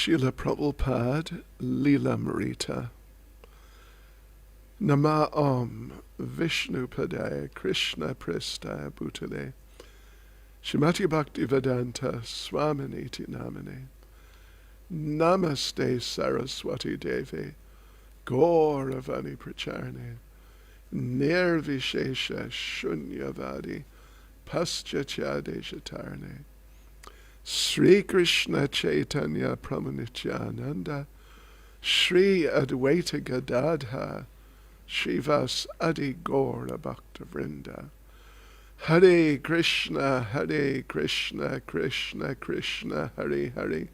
Srila Prabhupada, lilamrita. Nama Om Vishnu Padaya Krishna Prestaya Bhutale Shrimati Bhakti Vedanta Swaminiti Namane Namaste Saraswati Devi Gauravani Pracharne Nirvishesha Shunyavadi Paschachadeshatarne Sri Krishna Caitanya Pramanityananda Sri Advaita Gadadha Shivas Adi Gaura Bhakta Vrinda Hare Krishna Krishna Krishna Hare Hare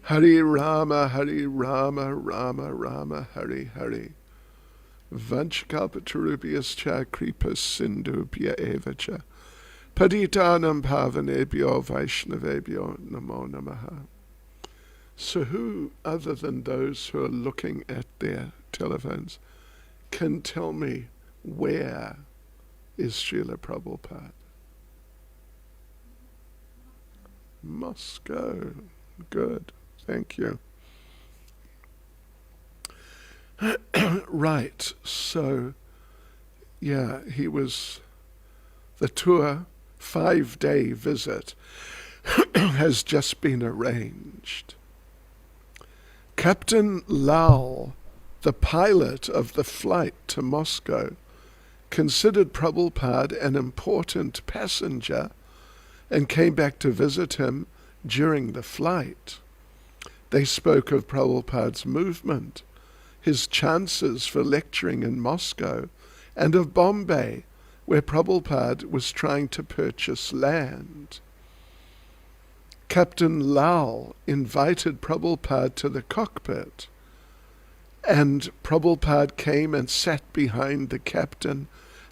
Hare Rama Rama Rama Hare Hare Vanchkalpatarubhyascha Kripas Sindhubhya Evacha Patitanam Pavanebhyo Vaishnavebhyo Namo Namaha. So who, other than those who are looking at their telephones, can tell me where is Srila Prabhupada? Moscow. Good. Thank you. Right. So, yeah, he was, the tour, 5-day visit, has just been arranged. Captain Lal, the pilot of the flight to Moscow, considered Prabhupada an important passenger and came back to visit him during the flight. They spoke of Prabhupada's movement, his chances for lecturing in Moscow, and of Bombay, where Prabhupada was trying to purchase land. Captain Lal invited Prabhupada to the cockpit, and Prabhupada came and sat behind the captain,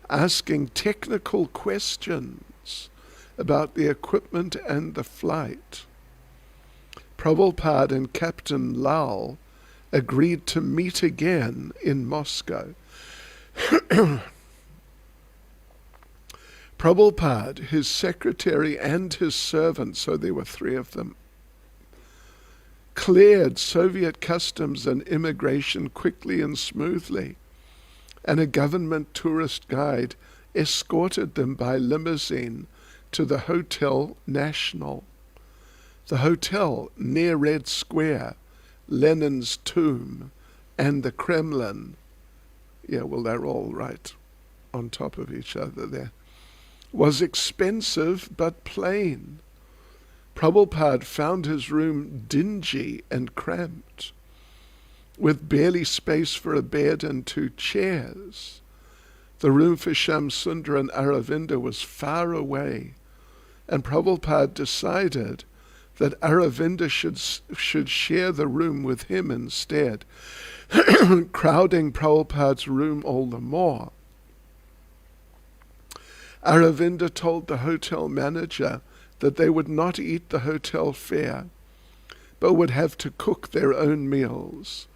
asking technical questions about the equipment and the flight. Prabhupada and Captain Lal agreed to meet again in Moscow. Prabhupada, his secretary and his servant, so there were 3 of them, cleared Soviet customs and immigration quickly and smoothly, and a government tourist guide escorted them by limousine to the Hotel National. The hotel near Red Square, Lenin's tomb, and the Kremlin, yeah, well, they're all right on top of each other there, was expensive but plain. Prabhupada found his room dingy and cramped, with barely space for a bed and 2 chairs. The room for Shamsundar and Aravinda was far away, and Prabhupada decided that Aravinda should share the room with him instead, crowding Prabhupada's room all the more. Aravinda told the hotel manager that they would not eat the hotel fare, but would have to cook their own meals.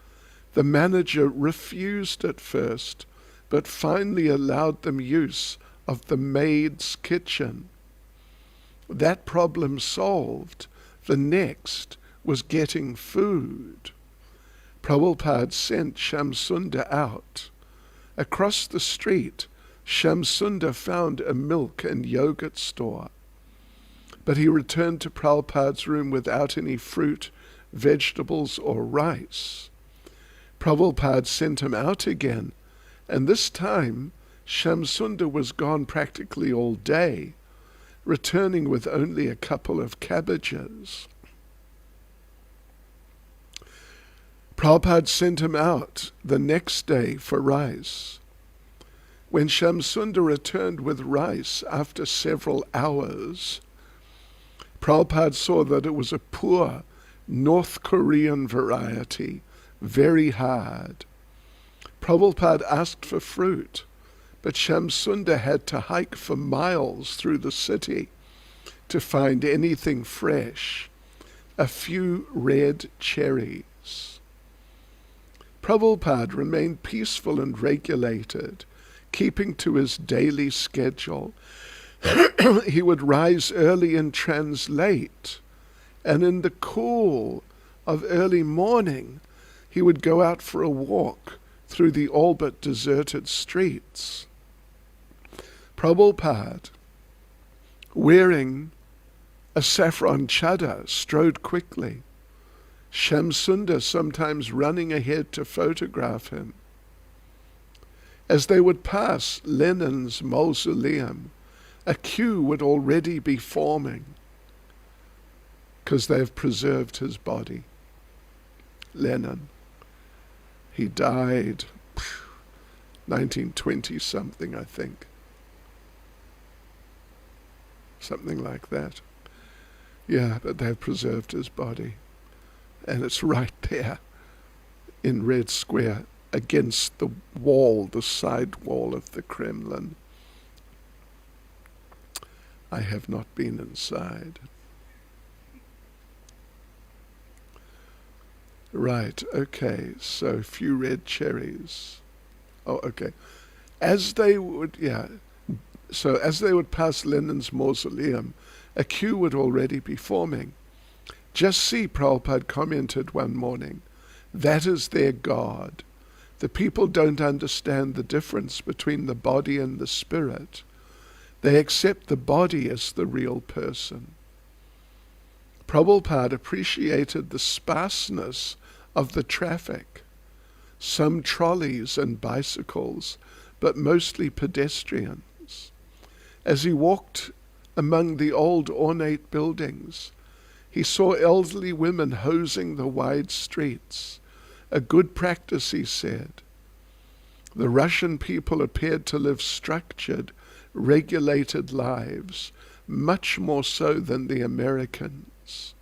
The manager refused at first, but finally allowed them use of the maid's kitchen. That problem solved, the next was getting food. Prabhupada sent Shamsundar out. Across the street, Shamsundar found a milk and yogurt store, but he returned to Prabhupada's room without any fruit, vegetables, or rice. Prabhupada sent him out again, and this time Shamsundar was gone practically all day, returning with only a couple of cabbages. Prabhupada sent him out the next day for rice. When Shamsundar returned with rice after several hours, Prabhupada saw that it was a poor North Korean variety, very hard. Prabhupada asked for fruit, but Shamsundar had to hike for miles through the city to find anything fresh, a few red cherries. Prabhupada remained peaceful and regulated, keeping to his daily schedule. He would rise early and translate, and in the cool of early morning, he would go out for a walk through the all but deserted streets. Prabhupada, wearing a saffron chadar, strode quickly, Shamsundar sometimes running ahead to photograph him. As they would pass Lenin's mausoleum, a queue would already be forming because they've preserved his body. Lenin, he died 1920 something, I think. Something like that. Yeah, but they've preserved his body. And it's right there in Red Square against the wall, the side wall of the Kremlin. I have not been inside. Right, okay, so a few red cherries. Oh, okay. As they would pass Lenin's mausoleum, a queue would already be forming. Just see, Prabhupada commented one morning, that is their God. The people don't understand the difference between the body and the spirit. They accept the body as the real person. Prabhupada appreciated the sparseness of the traffic. Some trolleys and bicycles, but mostly pedestrians. As he walked among the old ornate buildings, he saw elderly women hosing the wide streets. A good practice, he said. The Russian people appeared to live structured, regulated lives, much more so than the Americans.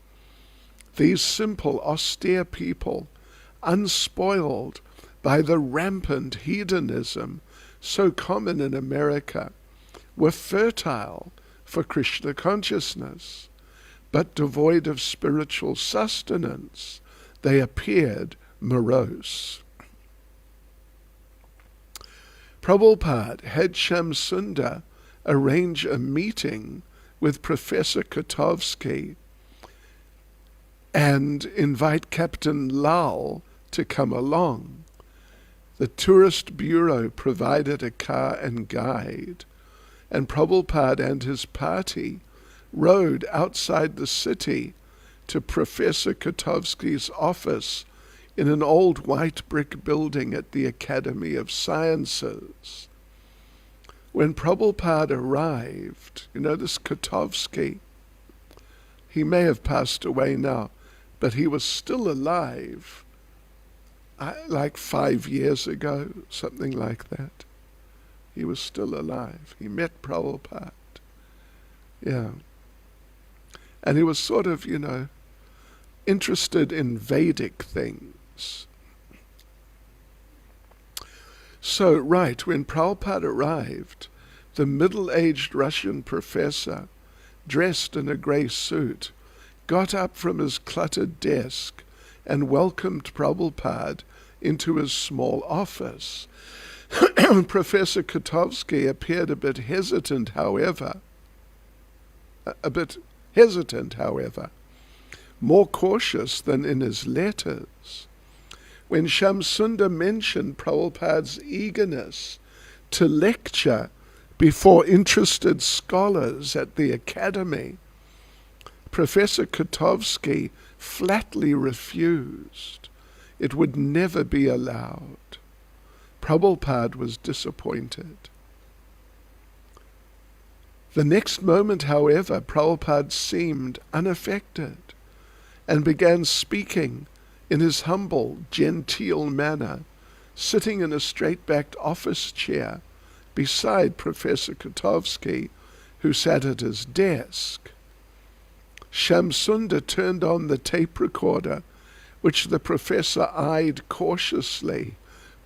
These simple, austere people, unspoiled by the rampant hedonism so common in America, were fertile for Krishna consciousness, but devoid of spiritual sustenance, they appeared morose. Prabhupada had Shamsundar arrange a meeting with Professor Kotovsky and invite Captain Lal to come along. The tourist bureau provided a car and guide, and Prabhupada and his party rode outside the city to Professor Kotovsky's office in an old white brick building at the Academy of Sciences. When Prabhupada arrived, this Kotovsky, he may have passed away now, but he was still alive like 5 years ago, something like that. He was still alive. He met Prabhupada. Yeah. And he was sort of, interested in Vedic things. So, right, when Prabhupada arrived, the middle-aged Russian professor, dressed in a grey suit, got up from his cluttered desk and welcomed Prabhupada into his small office. Professor Kotovsky appeared a bit hesitant, however, more cautious than in his letters. When Shamsundar mentioned Prabhupada's eagerness to lecture before interested scholars at the academy, Professor Kotovsky flatly refused. It would never be allowed. Prabhupada was disappointed. The next moment, however, Prabhupada seemed unaffected and began speaking in his humble, genteel manner, sitting in a straight-backed office chair beside Professor Kotovsky, who sat at his desk. Shamsundar turned on the tape recorder, which the professor eyed cautiously,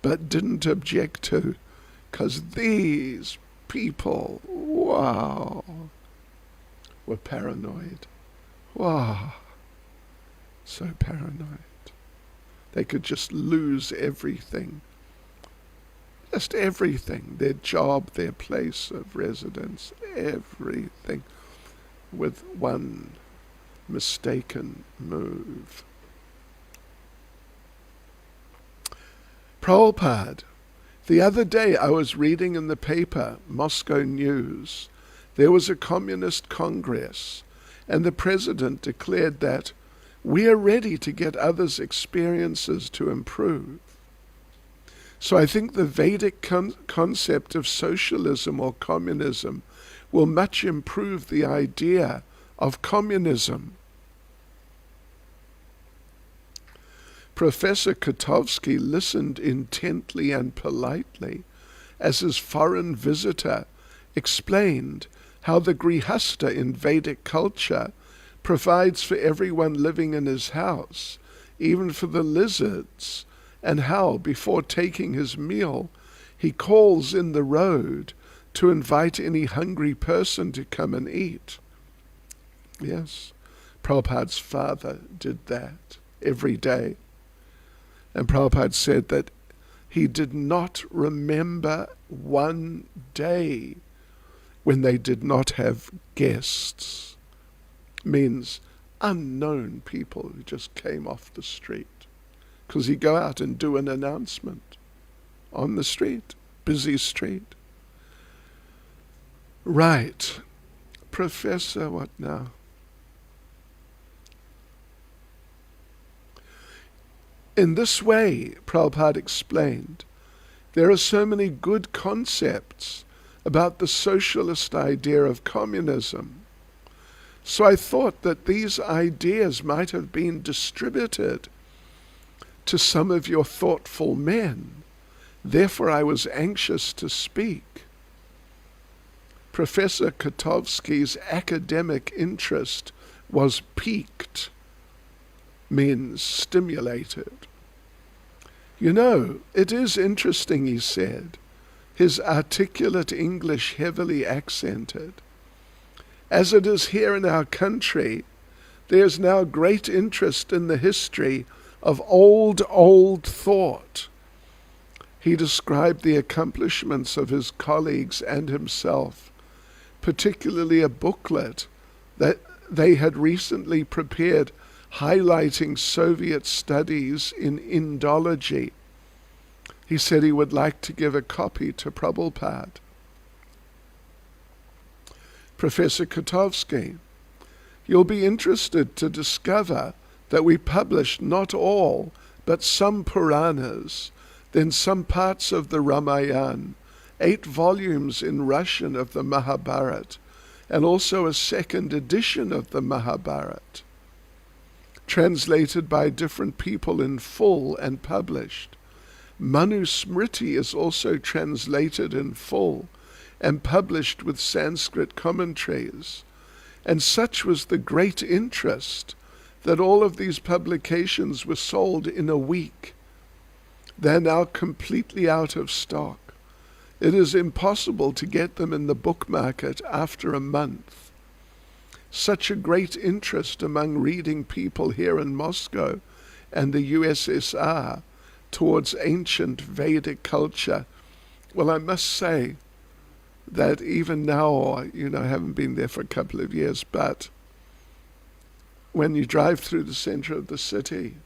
but didn't object to, because these people, wow, were paranoid. Wow, so paranoid. They could just lose everything. Just everything. Their job, their place of residence, everything, with one mistaken move. Prabhupada, the other day I was reading in the paper, Moscow News, there was a communist congress, and the president declared that we are ready to get others' experiences to improve. So I think the Vedic concept of socialism or communism will much improve the idea of communism. Professor Kotovsky listened intently and politely as his foreign visitor explained how the grihasta in Vedic culture provides for everyone living in his house, even for the lizards, and how, before taking his meal, he calls in the road to invite any hungry person to come and eat. Yes, Prabhupada's father did that every day. And Prabhupada said that he did not remember one day when they did not have guests. Means unknown people who just came off the street. Because he'd go out and do an announcement on the street, busy street. Right. Professor, what now? In this way, Prabhupada explained, there are so many good concepts about the socialist idea of communism. So I thought that these ideas might have been distributed to some of your thoughtful men. Therefore I was anxious to speak. Professor Kotovsky's academic interest was piqued, means stimulated. You know, it is interesting, he said, his articulate English heavily accented. As it is here in our country, there is now great interest in the history of old thought. He described the accomplishments of his colleagues and himself, particularly a booklet that they had recently prepared highlighting Soviet studies in Indology. He said he would like to give a copy to Prabhupada. Professor Kotovsky, you'll be interested to discover that we published not all, but some Puranas, then some parts of the Ramayana, 8 volumes in Russian of the Mahabharata, and also a second edition of the Mahabharata, translated by different people in full and published. Manusmriti is also translated in full and published with Sanskrit commentaries. And such was the great interest that all of these publications were sold in a week. They're now completely out of stock. It is impossible to get them in the book market after a month. Such a great interest among reading people here in Moscow and the USSR towards ancient Vedic culture. Well, I must say that even now, I haven't been there for a couple of years, but when you drive through the center of the city,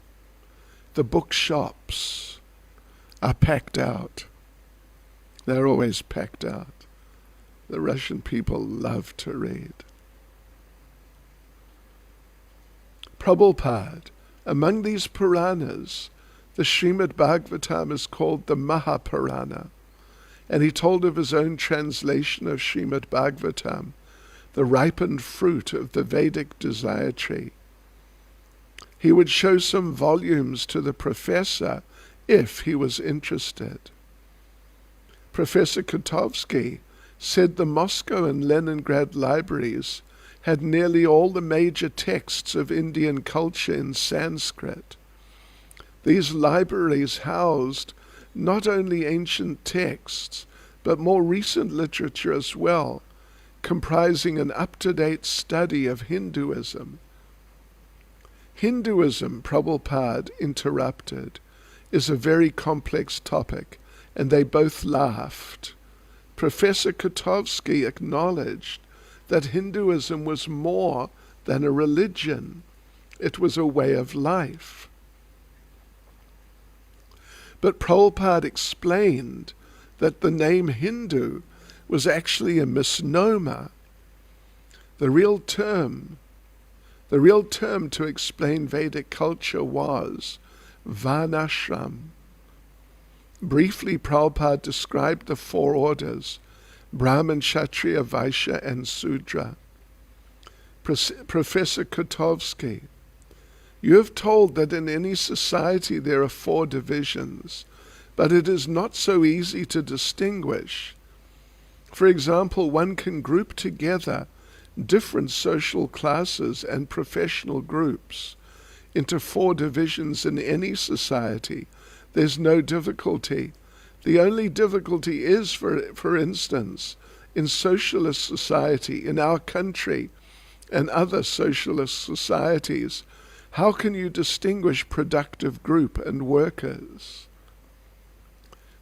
the bookshops are packed out. They're always packed out. The Russian people love to read. Prabhupada, among these Puranas, the Srimad Bhagavatam is called the Mahapurana, and he told of his own translation of Srimad Bhagavatam, the ripened fruit of the Vedic desire tree. He would show some volumes to the professor if he was interested. Professor Kotovsky said the Moscow and Leningrad libraries had nearly all the major texts of Indian culture in Sanskrit. These libraries housed not only ancient texts, but more recent literature as well, comprising an up-to-date study of Hinduism. Hinduism, Prabhupada interrupted, is a very complex topic, and they both laughed. Professor Kotovsky acknowledged that Hinduism was more than a religion. It was a way of life. But Prabhupada explained that the name Hindu was actually a misnomer. The real term to explain Vedic culture was Varnashram. Briefly, Prabhupada described the four orders: Brahman, Kshatriya, Vaishya, and Sudra. Professor Kotovsky: you have told that in any society there are four divisions, but it is not so easy to distinguish. For example, one can group together different social classes and professional groups into four divisions in any society. There's no difficulty. The only difficulty is, for instance, in socialist society, in our country and other socialist societies, how can you distinguish productive group and workers?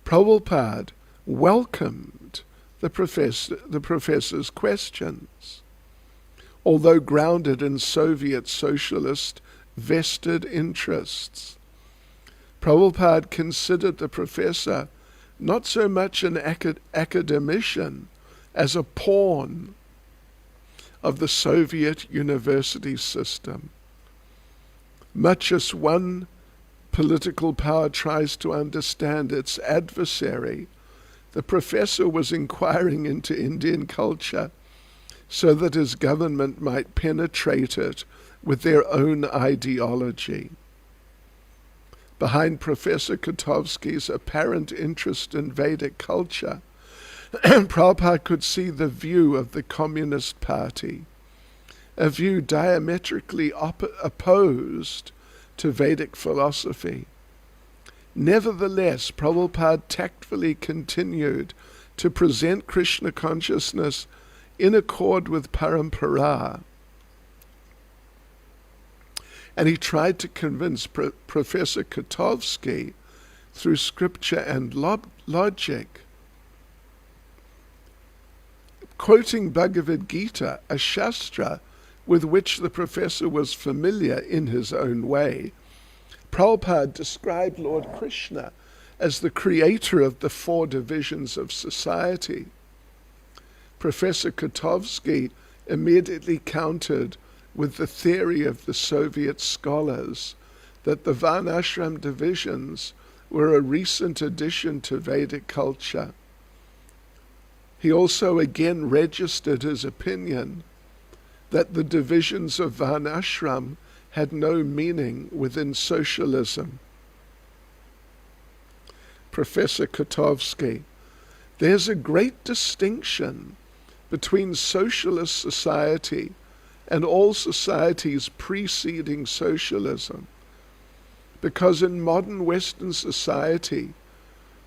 Prabhupada welcomed the professor's questions. Although grounded in Soviet socialist vested interests, Prabhupada considered the professor not so much an academician as a pawn of the Soviet university system. Much as one political power tries to understand its adversary, the professor was inquiring into Indian culture so that his government might penetrate it with their own ideology. Behind Professor Kotovsky's apparent interest in Vedic culture, Prabhupada could see the view of the Communist Party, a view diametrically opposed to Vedic philosophy. Nevertheless, Prabhupada tactfully continued to present Krishna consciousness in accord with parampara. And he tried to convince Professor Kotovsky through scripture and logic. Quoting Bhagavad Gita, a shastra with which the professor was familiar in his own way, Prabhupada described Lord Krishna as the creator of the four divisions of society. Professor Kotovsky immediately countered with the theory of the Soviet scholars that the Varnashram divisions were a recent addition to Vedic culture. He also again registered his opinion that the divisions of Varnashram had no meaning within socialism. Professor Kotovsky: there's a great distinction between socialist society and all societies preceding socialism, because in modern Western society,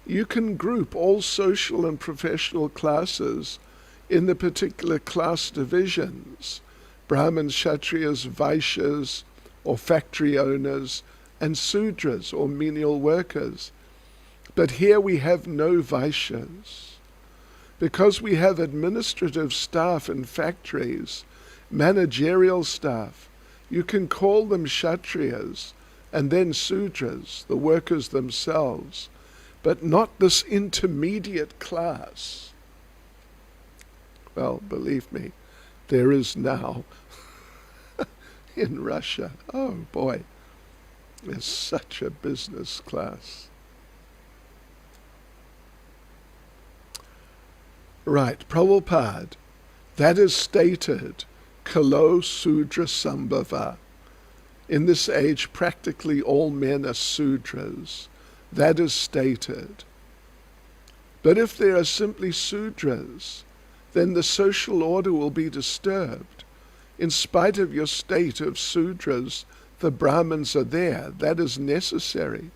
you can group all social and professional classes in the particular class divisions: Brahmins, Kshatriyas, Vaishyas, or factory owners, and Sudras, or menial workers. But here we have no Vaishyas. Because we have administrative staff in factories, managerial staff, you can call them Kshatriyas and then Sudras, the workers themselves, but not this intermediate class. Well, believe me, there is now in Russia. Oh boy, there's such a business class. Right, Prabhupada, that is stated, Kalo Sudra Sambhava. In this age, practically all men are Sudras. That is stated. But if they are simply Sudras, then the social order will be disturbed. In spite of your state of Sudras, the Brahmins are there. That is necessary.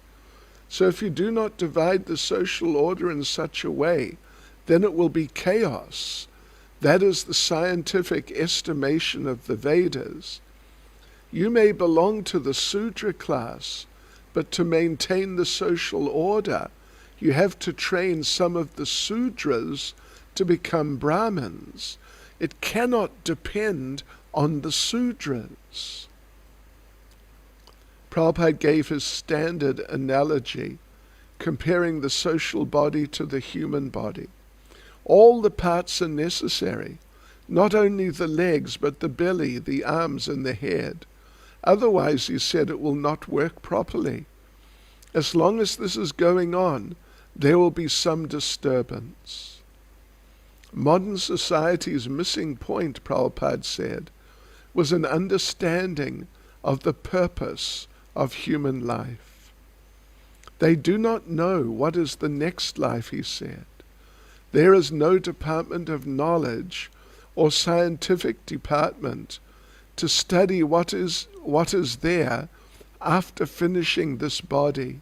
So if you do not divide the social order in such a way, then it will be chaos. That is the scientific estimation of the Vedas. You may belong to the Sudra class, but to maintain the social order, you have to train some of the Sudras to become Brahmins. It cannot depend on the Sudras. Prabhupada gave his standard analogy. comparing the social body to the human body. All the parts are necessary, not only the legs, but the belly, the arms, and the head. Otherwise, he said, it will not work properly. As long as this is going on, there will be some disturbance. Modern society's missing point, Prabhupada said, was an understanding of the purpose of human life. They do not know what is the next life, he said. There is no department of knowledge or scientific department to study what is there after finishing this body.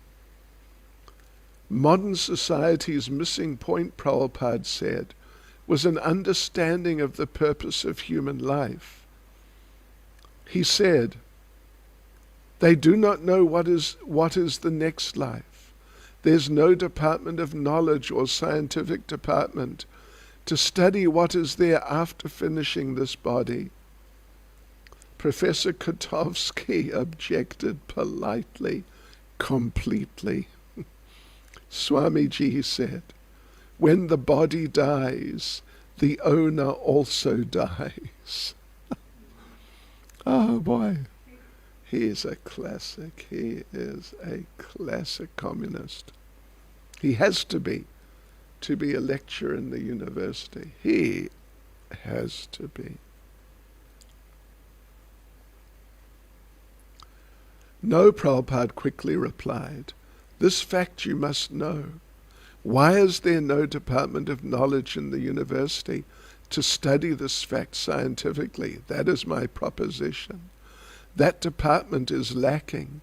Modern society's missing point, Prabhupada said, was an understanding of the purpose of human life. He said, they do not know what is the next life. There's no department of knowledge or scientific department to study what is there after finishing this body. Professor Kotovsky objected politely, completely. Swamiji said, when the body dies, the owner also dies. Oh boy, he is a classic. He is a classic communist. He has to be a lecturer in the university. He has to be. No, Prabhupada quickly replied, this fact you must know. Why is there no department of knowledge in the university to study this fact scientifically? That is my proposition. That department is lacking.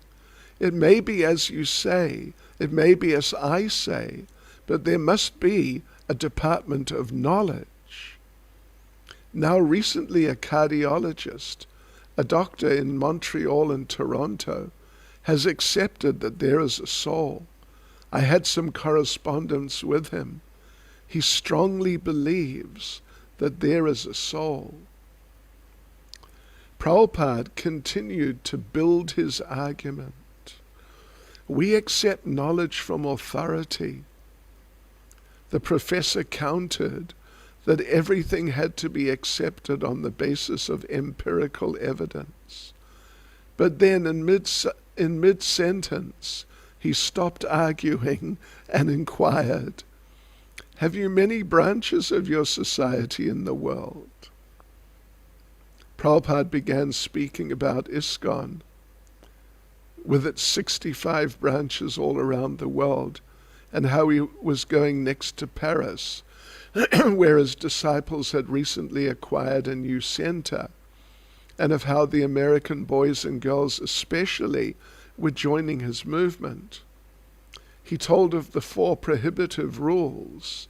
It may be as you say, it may be as I say, but there must be a department of knowledge. Now recently a cardiologist, a doctor in Montreal and Toronto, has accepted that there is a soul. I had some correspondence with him. He strongly believes that there is a soul. Prabhupada continued to build his argument. We accept knowledge from authority. The professor countered that everything had to be accepted on the basis of empirical evidence. But then in mid-sentence, he stopped arguing and inquired, have you many branches of your society in the world? Prabhupada began speaking about ISKCON, with its 65 branches all around the world, and how he was going next to Paris, where his disciples had recently acquired a new center, and of how the American boys and girls especially were joining his movement. He told of the 4 prohibitive rules: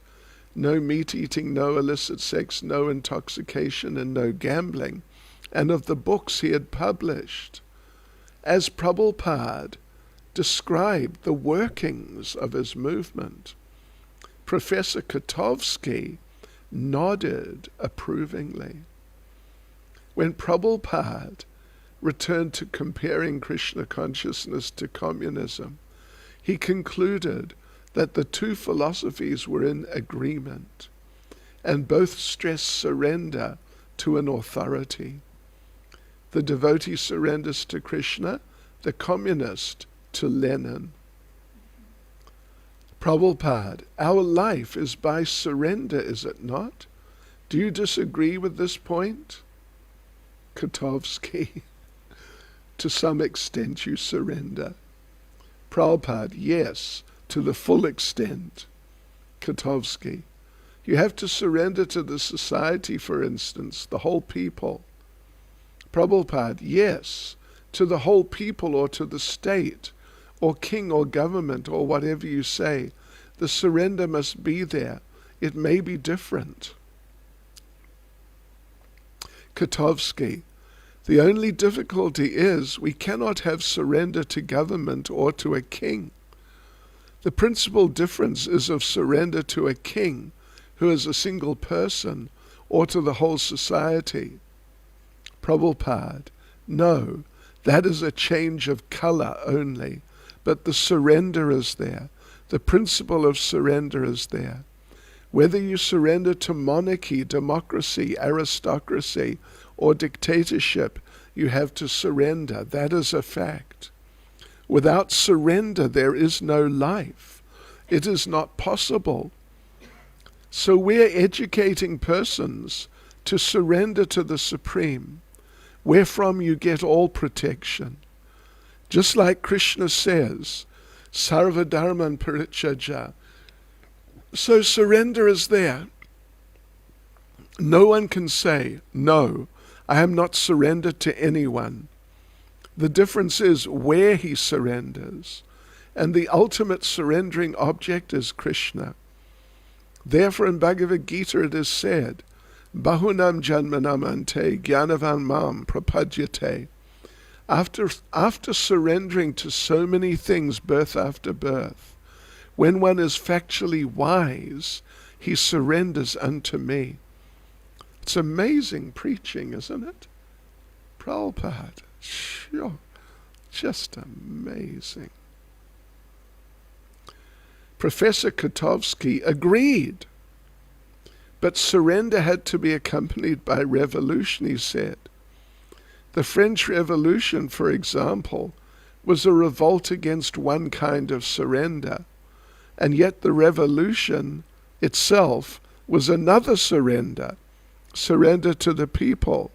no meat eating, no illicit sex, no intoxication, and no gambling, and of the books he had published. As Prabhupada described the workings of his movement, Professor Kotovsky nodded approvingly. When Prabhupada returned to comparing Krishna consciousness to communism, he concluded that the two philosophies were in agreement, and both stressed surrender to an authority. The devotee surrenders to Krishna, the communist to Lenin. Prabhupada, our life is by surrender, is it not? Do you disagree with this point? Kotovsky, to some extent you surrender. Prabhupada, yes, to the full extent. Kotovsky, you have to surrender to the society, for instance, the whole people. Prabhupada, yes, to the whole people or to the state, or king or government or whatever you say. The surrender must be there. It may be different. Kotovsky, the only difficulty is we cannot have surrender to government or to a king. The principal difference is of surrender to a king who is a single person or to the whole society. Prabhupada, no, that is a change of color only, but the surrender is there. The principle of surrender is there. Whether you surrender to monarchy, democracy, aristocracy, or dictatorship, you have to surrender. That is a fact. Without surrender, there is no life. It is not possible. So we're educating persons to surrender to the Supreme, wherefrom you get all protection. Just like Krishna says, Sarva Dharman Parityajya. So surrender is there. No one can say, no, I am not surrendered to anyone. The difference is where he surrenders. And the ultimate surrendering object is Krishna. Therefore in Bhagavad Gita it is said, Bahunam janmanam ante jnanavan mam prapadyate. After surrendering to so many things, birth after birth, when one is factually wise, he surrenders unto me. It's amazing preaching, isn't it? Prabhupada, sure, just amazing. Professor Kotovsky agreed, but surrender had to be accompanied by revolution, he said. The French Revolution, for example, was a revolt against one kind of surrender, and yet the revolution itself was another surrender to the people.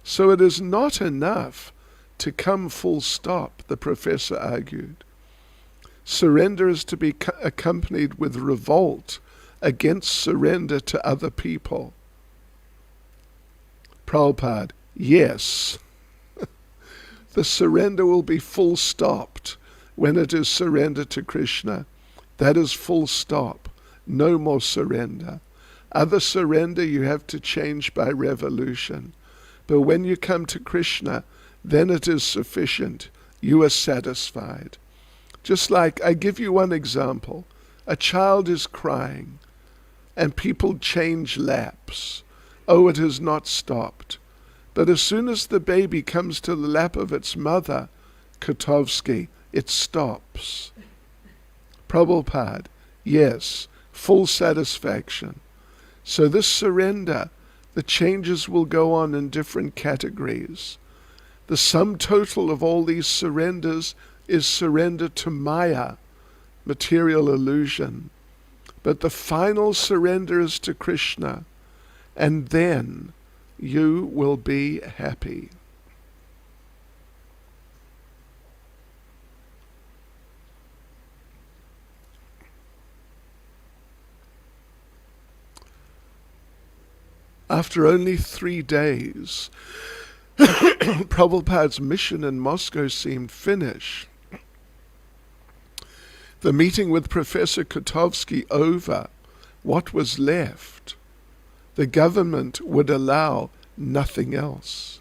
So it is not enough to come full stop, the professor argued. Surrender is to be accompanied with revolt against surrender to other people. Prabhupada, yes. The surrender will be full stopped when it is surrender to Krishna. That is full stop. No more surrender. Other surrender you have to change by revolution. But when you come to Krishna, then it is sufficient. You are satisfied. Just like, I give you one example. A child is crying and people change laps. Oh, it has not stopped. But as soon as the baby comes to the lap of its mother, Kotovsky, it stops. Prabhupada, yes, full satisfaction. So this surrender, the changes will go on in different categories. The sum total of all these surrenders is surrender to Maya, material illusion. But the final surrender is to Krishna, and then you will be happy. After only 3 days, Prabhupada's mission in Moscow seemed finished. The meeting with Professor Kotovsky over, what was left? The government would allow nothing else.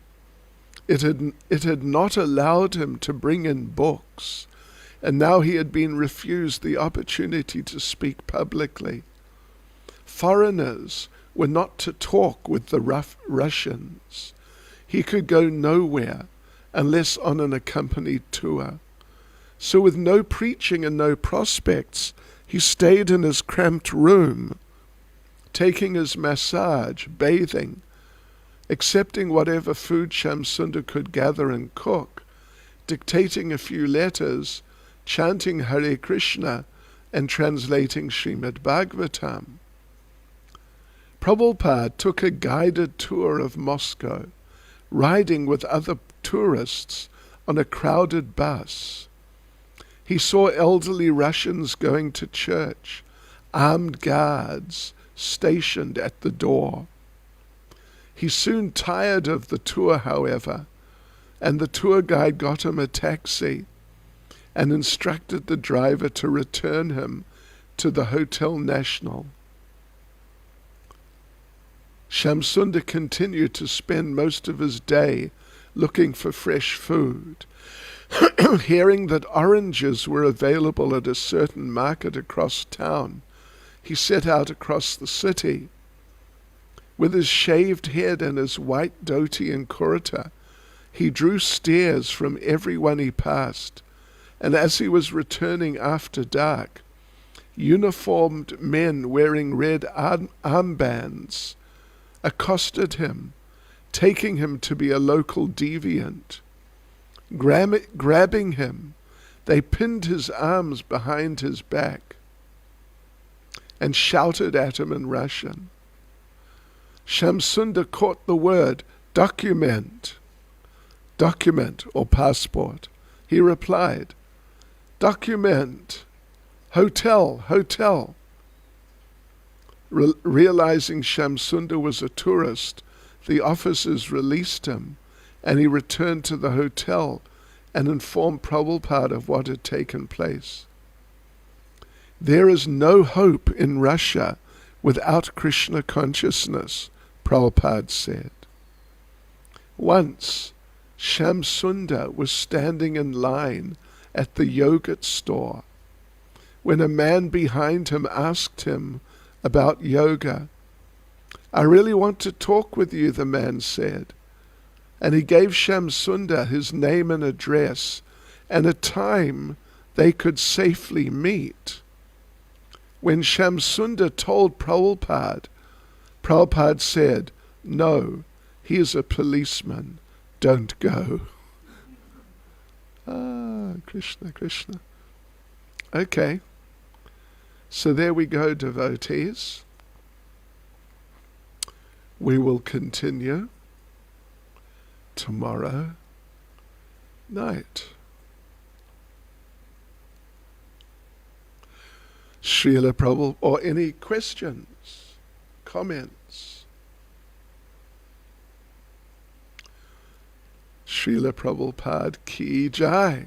It had not allowed him to bring in books, and now he had been refused the opportunity to speak publicly. Foreigners were not to talk with the Russians. He could go nowhere unless on an accompanied tour. So with no preaching and no prospects, he stayed in his cramped room, taking his massage, bathing, accepting whatever food Shamsundar could gather and cook, dictating a few letters, chanting Hare Krishna, and translating Srimad Bhagavatam. Prabhupada took a guided tour of Moscow, riding with other tourists on a crowded bus. He saw elderly Russians going to church, armed guards stationed at the door. He soon tired of the tour, however, and the tour guide got him a taxi and instructed the driver to return him to the Hotel National. Shamsundar continued to spend most of his day looking for fresh food. Hearing that oranges were available at a certain market across town, he set out across the city. With his shaved head and his white dhoti and kurta, he drew stares from everyone he passed, and as he was returning after dark, uniformed men wearing red armbands accosted him, taking him to be a local deviant. Grabbing him, they pinned his arms behind his back and shouted at him in Russian. Shamsundar caught the word document or passport. He replied, document, hotel. Realizing Shamsundar was a tourist, the officers released him, and he returned to the hotel and informed Prabhupada of what had taken place. There is no hope in Russia without Krishna consciousness, Prabhupada said. Once, Shamsundar was standing in line at the yogurt store when a man behind him asked him about yoga. I really want to talk with you, the man said. And he gave Shamsundar his name and address and a time they could safely meet. When Shamsundar told Prabhupada, Prabhupada said, no, he is a policeman, don't go. Krishna. Okay, so there we go, devotees. We will continue tomorrow night. Srila Prabhupada, or any questions, comments? Srila Prabhupada ki jai.